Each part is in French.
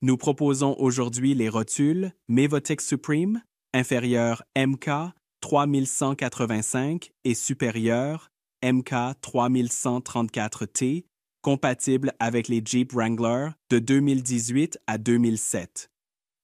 Nous proposons aujourd'hui les rotules Mevotech Supreme, inférieur MK 3185 et supérieur MK 3134T, compatibles avec les Jeep Wrangler de 2018 à 2007.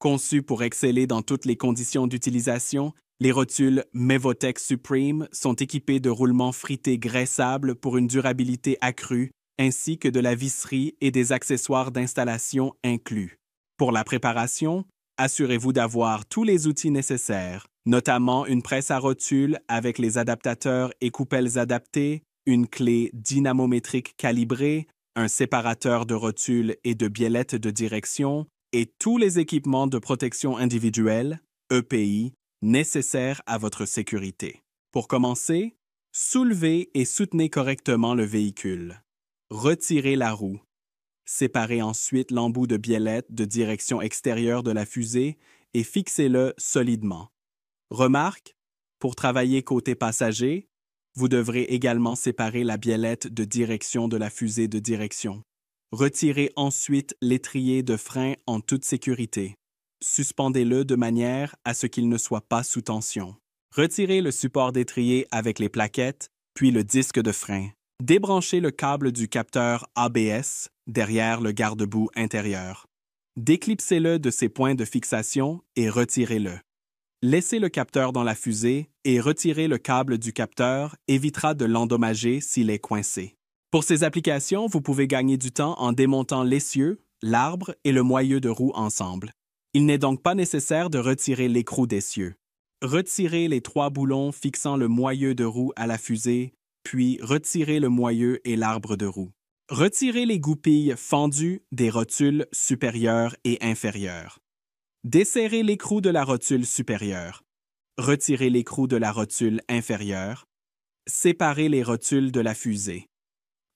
Conçus pour exceller dans toutes les conditions d'utilisation, les rotules Mevotech Supreme sont équipés de roulements frités graissables pour une durabilité accrue, ainsi que de la visserie et des accessoires d'installation inclus. Pour la préparation, assurez-vous d'avoir tous les outils nécessaires, notamment une presse à rotules avec les adaptateurs et coupelles adaptées, une clé dynamométrique calibrée, un séparateur de rotules et de biellettes de direction, et tous les équipements de protection individuelle, EPI, nécessaires à votre sécurité. Pour commencer, soulevez et soutenez correctement le véhicule. Retirez la roue. Séparez ensuite l'embout de biellette de direction extérieure de la fusée et fixez-le solidement. Remarque, pour travailler côté passager, vous devrez également séparer la biellette de direction de la fusée de direction. Retirez ensuite l'étrier de frein en toute sécurité. Suspendez-le de manière à ce qu'il ne soit pas sous tension. Retirez le support d'étrier avec les plaquettes, puis le disque de frein. Débranchez le câble du capteur ABS derrière le garde-boue intérieur. Déclipsez-le de ses points de fixation et retirez-le. Laissez le capteur dans la fusée et retirez le câble du capteur évitera de l'endommager s'il est coincé. Pour ces applications, vous pouvez gagner du temps en démontant l'essieu, l'arbre et le moyeu de roue ensemble. Il n'est donc pas nécessaire de retirer l'écrou d'essieu. Retirez les 3 boulons fixant le moyeu de roue à la fusée, puis retirez le moyeu et l'arbre de roue. Retirez les goupilles fendues des rotules supérieures et inférieures. Desserrez l'écrou de la rotule supérieure. Retirez l'écrou de la rotule inférieure. Séparez les rotules de la fusée.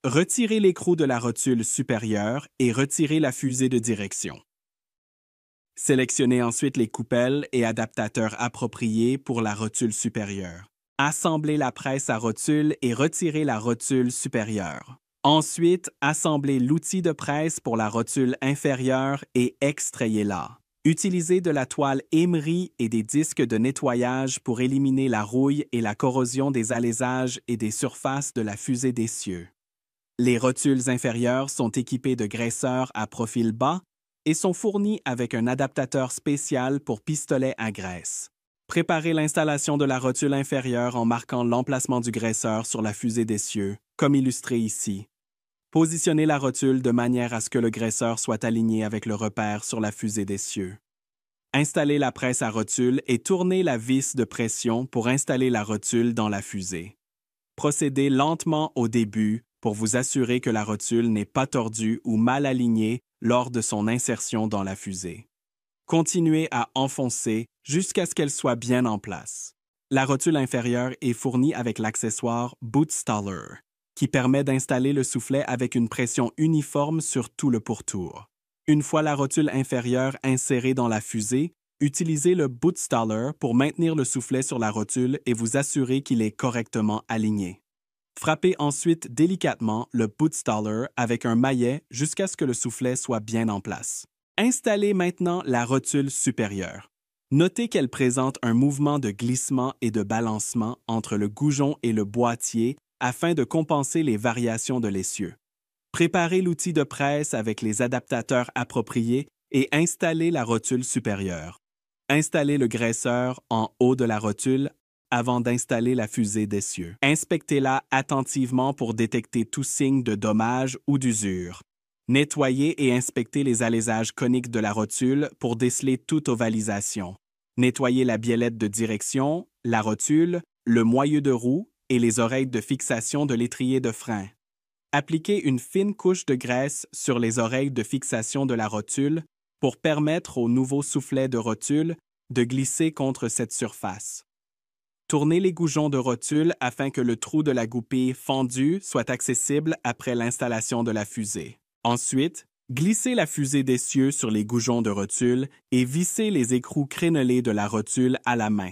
Retirez l'écrou de la rotule supérieure et retirez la fusée de direction. Sélectionnez ensuite les coupelles et adaptateurs appropriés pour la rotule supérieure. Assemblez la presse à rotule et retirez la rotule supérieure. Ensuite, assemblez l'outil de presse pour la rotule inférieure et extrayez-la. Utilisez de la toile émerie et des disques de nettoyage pour éliminer la rouille et la corrosion des alaisages et des surfaces de la fusée d'essieu. Les rotules inférieures sont équipées de graisseurs à profil bas et sont fournies avec un adaptateur spécial pour pistolet à graisse. Préparez l'installation de la rotule inférieure en marquant l'emplacement du graisseur sur la fusée d'essieu, comme illustré ici. Positionnez la rotule de manière à ce que le graisseur soit aligné avec le repère sur la fusée d'essieu. Installez la presse à rotule et tournez la vis de pression pour installer la rotule dans la fusée. Procédez lentement au début pour vous assurer que la rotule n'est pas tordue ou mal alignée lors de son insertion dans la fusée. Continuez à enfoncer jusqu'à ce qu'elle soit bien en place. La rotule inférieure est fournie avec l'accessoire Boot Staller, qui permet d'installer le soufflet avec une pression uniforme sur tout le pourtour. Une fois la rotule inférieure insérée dans la fusée, utilisez le Boot Staller pour maintenir le soufflet sur la rotule et vous assurer qu'il est correctement aligné. Frappez ensuite délicatement le Boot Staller avec un maillet jusqu'à ce que le soufflet soit bien en place. Installez maintenant la rotule supérieure. Notez qu'elle présente un mouvement de glissement et de balancement entre le goujon et le boîtier afin de compenser les variations de l'essieu. Préparez l'outil de presse avec les adaptateurs appropriés et installez la rotule supérieure. Installez le graisseur en haut de la rotule avant d'installer la fusée d'essieu. Inspectez-la attentivement pour détecter tout signe de dommage ou d'usure. Nettoyez et inspectez les alaisages coniques de la rotule pour déceler toute ovalisation. Nettoyez la biellette de direction, la rotule, le moyeu de roue et les oreilles de fixation de l'étrier de frein. Appliquez une fine couche de graisse sur les oreilles de fixation de la rotule pour permettre au nouveau soufflet de rotule de glisser contre cette surface. Tournez les goujons de rotule afin que le trou de la goupille fendue soit accessible après l'installation de la fusée. Ensuite, glissez la fusée d'essieu sur les goujons de rotule et vissez les écrous crénelés de la rotule à la main.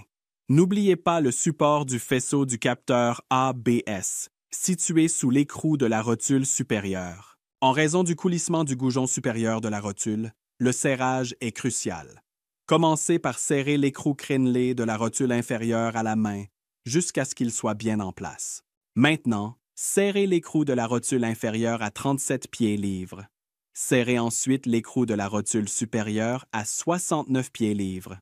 N'oubliez pas le support du faisceau du capteur ABS, situé sous l'écrou de la rotule supérieure. En raison du coulissement du goujon supérieur de la rotule, le serrage est crucial. Commencez par serrer l'écrou crénelé de la rotule inférieure à la main jusqu'à ce qu'il soit bien en place. Maintenant, serrez l'écrou de la rotule inférieure à 37 pieds-livres. Serrez ensuite l'écrou de la rotule supérieure à 69 pieds-livres.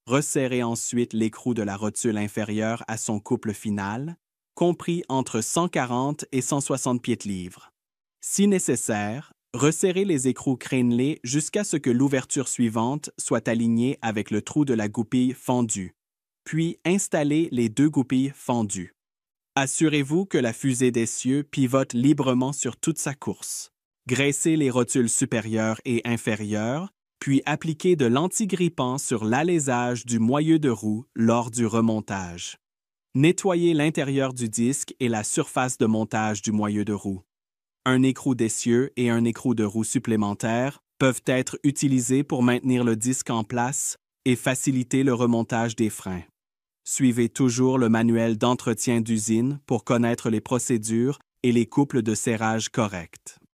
Resserrez ensuite l'écrou de la rotule inférieure à son couple final, compris entre 140 et 160 pieds-livres. Si nécessaire, resserrez les écrous crénelés jusqu'à ce que l'ouverture suivante soit alignée avec le trou de la goupille fendue, puis installez les deux goupilles fendues. Assurez-vous que la fusée d'essieu pivote librement sur toute sa course. Graissez les rotules supérieures et inférieures, puis appliquez de l'antigrippant sur l'alésage du moyeu de roue lors du remontage. Nettoyez l'intérieur du disque et la surface de montage du moyeu de roue. Un écrou d'essieu et un écrou de roue supplémentaire peuvent être utilisés pour maintenir le disque en place et faciliter le remontage des freins. Suivez toujours le manuel d'entretien d'usine pour connaître les procédures et les couples de serrage corrects.